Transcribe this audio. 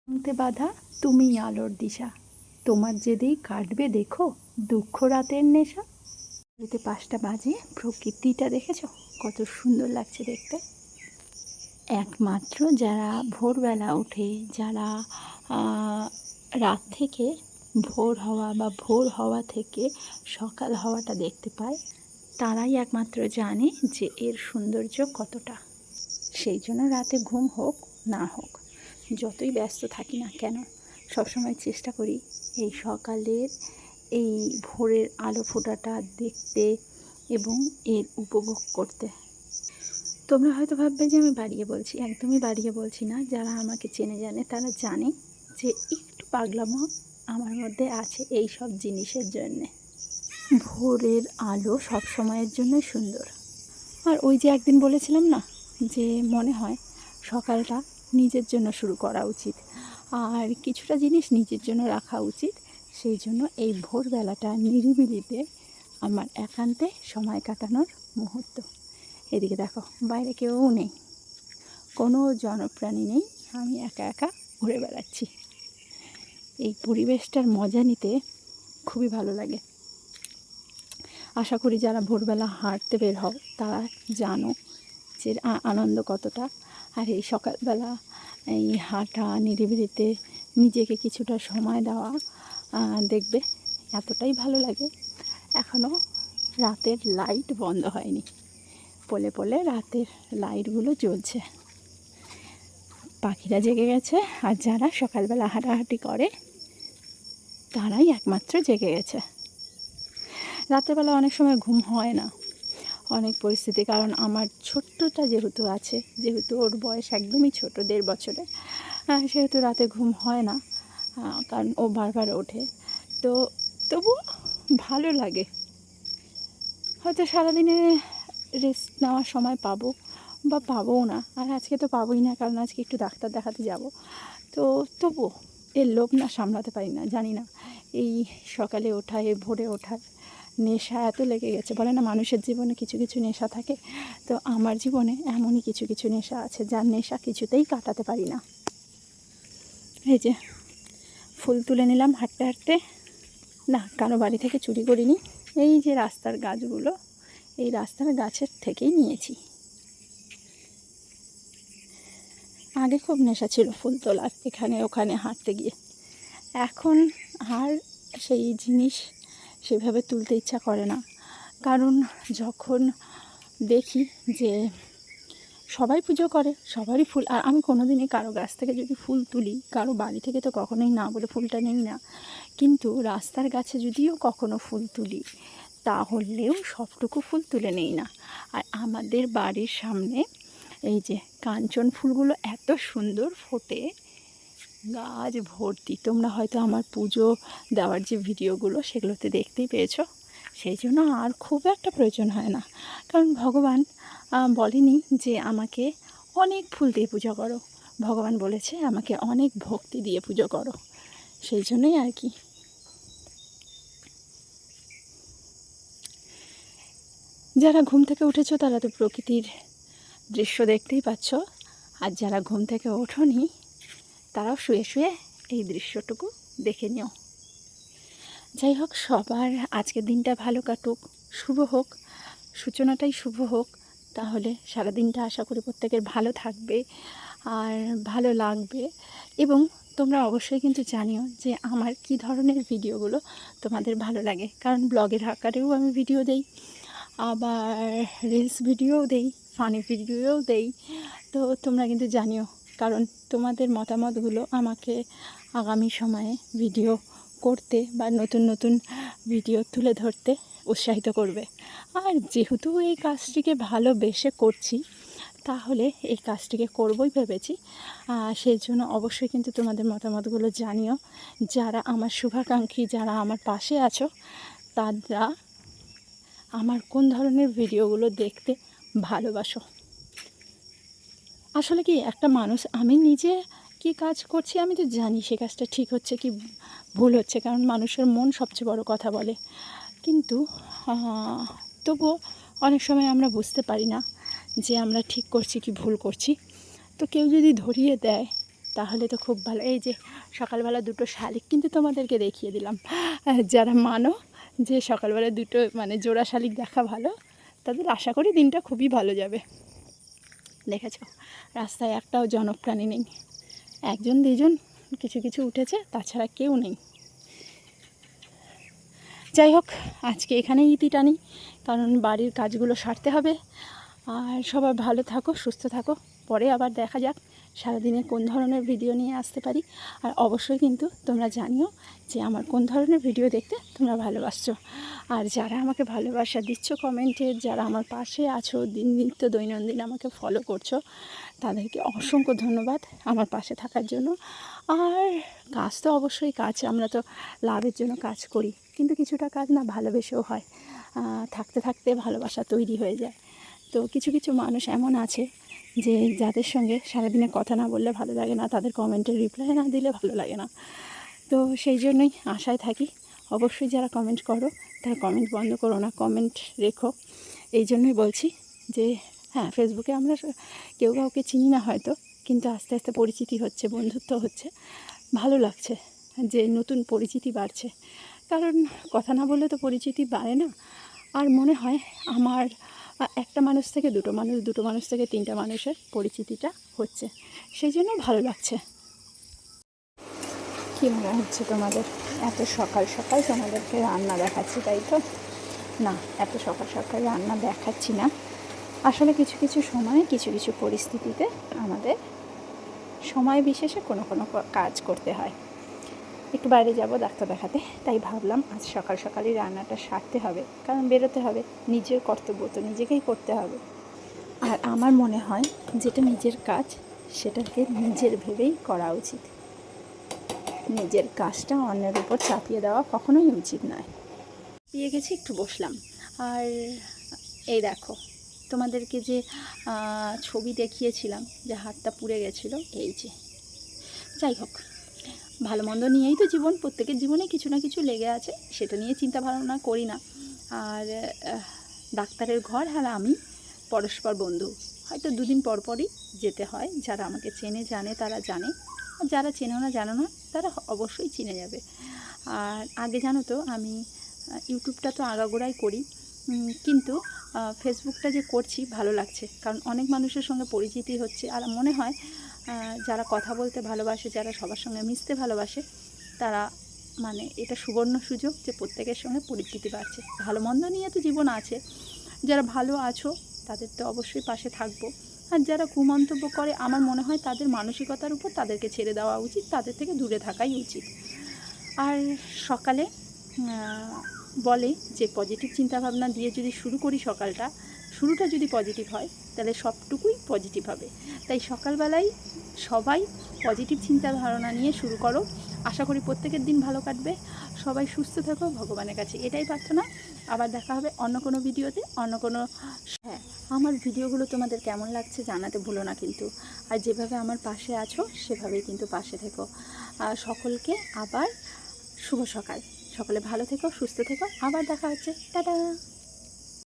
অন্তে বাঁধা তুমিই আলোর দিশা, তোমার যেদিই কাটবে দেখো দুঃখ রাতের নেশা। এতে 5টা বাজে, প্রকৃতিটা দেখেছো কত সুন্দর লাগছে দেখতে। একমাত্র যারা ভোরবেলা ওঠে, যারা রাত থেকে ভোর হওয়া বা ভোর হওয়া থেকে সকাল হওয়াটা দেখতে পায়, তারাই একমাত্র জানে যে এর সৌন্দর্য কতটা। সেই জন্য রাতে ঘুম হোক না হোক, যতই ব্যস্ত থাকি না কেন, সবসময় চেষ্টা করি এই সকালের এই ভোরের আলো ফোটাটা দেখতে এবং এর উপভোগ করতে। তোমরা হয়তো ভাববে যে আমি বাড়িয়ে বলছি, একদমই বাড়িয়ে বলছি না। যারা আমাকে চেনে জানে, তারা জানে যে একটু পাগলামো আমার মধ্যে আছে এই সব জিনিসের জন্যে। ভোরের আলো সব সময়ের জন্যই সুন্দর। আর ওই যে একদিন বলেছিলাম না, যে মনে হয় সকালটা নিজের জন্য শুরু করা উচিত আর কিছুটা জিনিস নিজের জন্য রাখা উচিত। সেই জন্য এই ভোরবেলাটা নিরিবিলিতে আমার একান্তে সময় কাটানোর মুহূর্ত। এদিকে দেখো, বাইরে কেউ নেই, কোনো জনপ্রাণী নেই, আমি একা একা ঘুরে বেড়াচ্ছি। এই পরিবেশটার মজা নিতে খুবই ভালো লাগে। আশা করি যারা ভোরবেলা হাঁটতে বের হও তারা জানো যে আনন্দ কতটা। আর এই সকালবেলা এই হাঁটা, নিরিবিলিতে নিজেকে কিছুটা সময় দেওয়া, দেখবে এতটাই ভালো লাগে। এখনও রাতের লাইট বন্ধ হয়নি, পলে পলে রাতের লাইটগুলো জ্বলছে। পাখিরা জেগে গেছে, আর যারা সকালবেলা হাঁটাহাঁটি করে তারাই একমাত্র জেগে গেছে। রাতেরবেলা অনেক সময় ঘুম হয় না, অনেক পরিস্থিতি, কারণ আমার ছোট্টটা যেহেতু আছে, যেহেতু ওর বয়স একদমই ছোট, 1.5 বছরের, সেহেতু রাতে ঘুম হয় না, কারণ ও বারবার ওঠে। তো তবুও ভালো লাগে। হয়তো সারাদিনে রেস্ট নেওয়ার সময় পাবো বা পাবোও না, আর আজকে তো পাবোই না, কারণ আজকে একটু ডাক্তার দেখাতে যাব। তো তবুও এর লোভ না সামলাতে পারি না, জানি না এই সকালে ওঠা, এই ভোরে ওঠার নেশা এত লেগে গেছে। বলে না মানুষের জীবনে কিছু কিছু নেশা থাকে, তো আমার জীবনে এমনই কিছু কিছু নেশা আছে যার নেশা কিছুতেই কাটাতে পারি না। এই যে ফুল তুলে নিলাম হাঁটতে হাঁটতে, না কারো বাড়ি থেকে চুরি করিনি, এই যে রাস্তার গাছগুলো, এই রাস্তার গাছের থেকেই নিয়েছি। আগে খুব নেশা ছিল ফুল তোলার, এখানে ওখানে হাঁটতে গিয়ে। এখন আর সেই জিনিস সেভাবে তুলতে ইচ্ছা করে না, কারণ যখন দেখি যে সবাই পুজো করে, সবারই ফুল, আর আমি কোনো দিনই কারো গাছ থেকে যদি ফুল তুলি, কারো বাড়ি থেকে তো কখনোই না বলে ফুলটা নেই না, কিন্তু রাস্তার গাছে যদিও কখনো ফুল তুলি, তাহলেও সবটুকু ফুল তুলে নেই না। আর আমাদের বাড়ির সামনে এই যে কাঞ্চন ফুলগুলো এত সুন্দর ফোটে, গাছ ভর্তি। তোমরা হয়তো আমার পুজো দেওয়ার যে ভিডিওগুলো সেগুলোতে দেখতেই পেয়েছো। সেই জন্য আর খুব একটা প্রয়োজন হয় না, কারণ ভগবান বলেনি যে আমাকে অনেক ফুল দিয়ে পুজো করো, ভগবান বলেছে আমাকে অনেক ভক্তি দিয়ে পুজো করো। সেই জন্যই আর কি। যারা ঘুম থেকে উঠেছো তারা তো প্রকৃতির দৃশ্য দেখতেই পাচ্ছ, আর যারা ঘুম থেকে ওঠোনি তারাও শুয়ে শুয়ে এই দৃশ্যটুকু দেখে নিও। যাই হোক, সবার আজকের দিনটা ভালো কাটুক, শুভ হোক, সূচনাটাই শুভ হোক। তাহলে সারা দিনটা আশা করি প্রত্যেকের ভালো থাকবে আর ভালো লাগবে। এবং তোমরা অবশ্যই কিন্তু জানিও যে আমার কি ধরনের ভিডিওগুলো তোমাদের ভালো লাগে, কারণ ব্লগের আকারেও আমি ভিডিও দেই, আবার রিলস ভিডিওও দেই, ফানি ভিডিওও দেই। তো তোমরা কিন্তু জানিও, কারণ তোমাদের মতামতগুলো আমাকে আগামী সময়ে ভিডিও করতে বা নতুন নতুন ভিডিও তুলে ধরতে উৎসাহিত করবে। আর যেহেতু এই কাজটিকে ভালোবেসে করছি, তাহলে এই কাজটিকে করবই ভেবেছি। সেই জন্য অবশ্যই কিন্তু তোমাদের মতামতগুলো জানিও। যারা আমার শুভাকাঙ্ক্ষী, যারা আমার পাশে আছো, তারা আমার কোন ধরনের ভিডিওগুলো দেখতে ভালোবাসো। আসলে কি একটা মানুষ, আমি নিজে কি কাজ করছি আমি তো জানি সে কাজটা ঠিক হচ্ছে কি ভুল হচ্ছে, কারণ মানুষের মন সবচেয়ে বড় কথা বলে। কিন্তু তবুও অনেক সময় আমরা বুঝতে পারি না যে আমরা ঠিক করছি কি ভুল করছি। তো কেউ যদি ধরিয়ে দেয় তাহলে তো খুব ভালো। এই যে সকালবেলা দুটো শালিক কিন্তু তোমাদেরকে দেখিয়ে দিলাম। যারা মানো যে সকালবেলা দুটো মানে জোড়া শালিক দেখা ভালো, তাদের আশা করি দিনটা খুবই ভালো যাবে। দেখেছ রাস্তায় একটাও জনপ্রাণী নেই, একজন দুজন কিছু কিছু উঠেছে, তাছাড়া কেউ নেই। যাই হোক, আজকে এখানেই ইতি টানি, কারণ বাড়ির কাজগুলো সারতে হবে। আর সবাই ভালো থাকো, সুস্থ থাকো। পরে আবার দেখা যাক সারাদিনে কোন ধরনের ভিডিও নিয়ে আসতে পারি। আর অবশ্যই কিন্তু তোমরা জানিও যে আমার কোন ধরনের ভিডিও দেখতে তোমরা ভালোবাসছো। আর যারা আমাকে ভালোবাসা দিচ্ছ কমেন্টে, যারা আমার পাশে আছো, নিত্য দৈনন্দিন আমাকে ফলো করছো, তাদেরকে অসংখ্য ধন্যবাদ আমার পাশে থাকার জন্য। আর কাজ তো অবশ্যই কাজ, আমরা তো লাভের জন্য কাজ করি, কিন্তু কিছুটা কাজ না ভালোবেসেও হয়। থাকতে থাকতে ভালোবাসা তৈরি হয়ে যায়। তো কিছু কিছু মানুষ এমন আছে যে যাদের সঙ্গে সারাদিনে কথা না বললে ভালো লাগে না, তাদের কমেন্টের রিপ্লাই না দিলে ভালো লাগে না। তো সেই জন্যই আশায় থাকি অবশ্যই যারা কমেন্ট করো তারা কমেন্ট বন্ধ করো না, কমেন্ট রেখো। এই জন্যই বলছি যে হ্যাঁ, ফেসবুকে আমরা কেউ কাউকে চিনি না হয়তো, কিন্তু আস্তে আস্তে পরিচিতি হচ্ছে, বন্ধুত্ব হচ্ছে, ভালো লাগছে যে নতুন পরিচিতি বাড়ছে। কারণ কথা না বললে তো পরিচিতি বাড়ে না। আর মনে হয় আমার একটা মানুষ থেকে দুটো মানুষ, দুটো মানুষ থেকে তিনটা মানুষের পরিচিতিটা হচ্ছে, সেই জন্য ভালো লাগছে। কী মনে হচ্ছে তোমাদের এত সকাল সকাল তোমাদেরকে রান্না দেখাচ্ছি, তাই তো? না, এত সকাল সকাল রান্না দেখাচ্ছি না। আসলে কিছু কিছু সময়ে কিছু কিছু পরিস্থিতিতে আমাদের সময় বিশেষে কোনো কোনো কাজ করতে হয়। একটু বাইরে যাব ডাক্তার দেখাতে, তাই ভাবলাম আজ সকাল সকালই রান্নাটা সারতে হবে, কারণ বেরোতে হবে, নিজের কর্তব্য তো নিজেকেই করতে হবে। আর আমার মনে হয় যেটা নিজের কাজ সেটাকে নিজের ভেবেই করা উচিত। নিজের কাজটা অন্যের উপর চাপিয়ে দেওয়া কখনোই উচিত নয়। পেয়ে গেছি, একটু বসলাম। আর এই দেখো, তোমাদেরকে যে ছবি দেখিয়েছিলাম যে হাতটা পুড়ে গেছিলো, এই যে। যাই হোক, ভালো মন্দ নিয়েই তো জীবন, প্রত্যেকের জীবনে কিছু না কিছু লেগে আছে, সেটা নিয়ে চিন্তা ভাবনা করি না। আর ডাক্তারের ঘর আর আমি পরস্পর বন্ধু, হয়তো দুদিন পর পরই যেতে হয়। যারা আমাকে চেনে জানে, তারা জানে, আর যারা চেনো না জানো না তারা অবশ্যই চিনে যাবে। আর আগে জানো তো আমি ইউটিউবটা তো আগাগোড়াই করি, কিন্তু ফেসবুকটা যে করছি ভালো লাগছে, কারণ অনেক মানুষের সঙ্গে পরিচিতি হচ্ছে। আর মনে হয় যারা কথা বলতে ভালোবাসে, যারা সবার সঙ্গে মিশতে ভালোবাসে, তারা মানে এটা সুবর্ণ সুযোগ যে প্রত্যেকের সঙ্গে পরিচিতি বাড়ছে। ভালো মন্দ নিয়ে তো জীবন আছে, যারা ভালো আছো তাদের তো অবশ্যই পাশে থাকবো। আর যারা কুমন্তব্য করে, আমার মনে হয় তাদের মানসিকতার উপর তাদেরকে ছেড়ে দেওয়া উচিত, তাদের থেকে দূরে থাকাই উচিত। আর সকালে বলে যে পজিটিভ চিন্তাভাবনা দিয়ে যদি শুরু করি সকালটা, শুরুটা যদি পজিটিভ হয় তাহলে সবটুকুই পজিটিভ হবে। তাই সকালবেলায় সবাই পজিটিভ চিন্তা ধারণা নিয়ে শুরু করো। আশা করি প্রত্যেকের দিন ভালো কাটবে। সবাই সুস্থ থাকো, ভগবানের কাছে এটাই প্রার্থনা। আবার দেখা হবে অন্য কোনো ভিডিওতে, অন্য কোনো। হ্যাঁ, আমার ভিডিওগুলো তোমাদের কেমন লাগছে জানাতে ভুলো না কিন্তু। আর যেভাবে আমার পাশে আছো সেভাবেই কিন্তু পাশে থেকো। সকলকে আবার শুভ সকাল। সকলে ভালো থেকো, সুস্থ থেকো, আবার দেখা হচ্ছে, টাটা।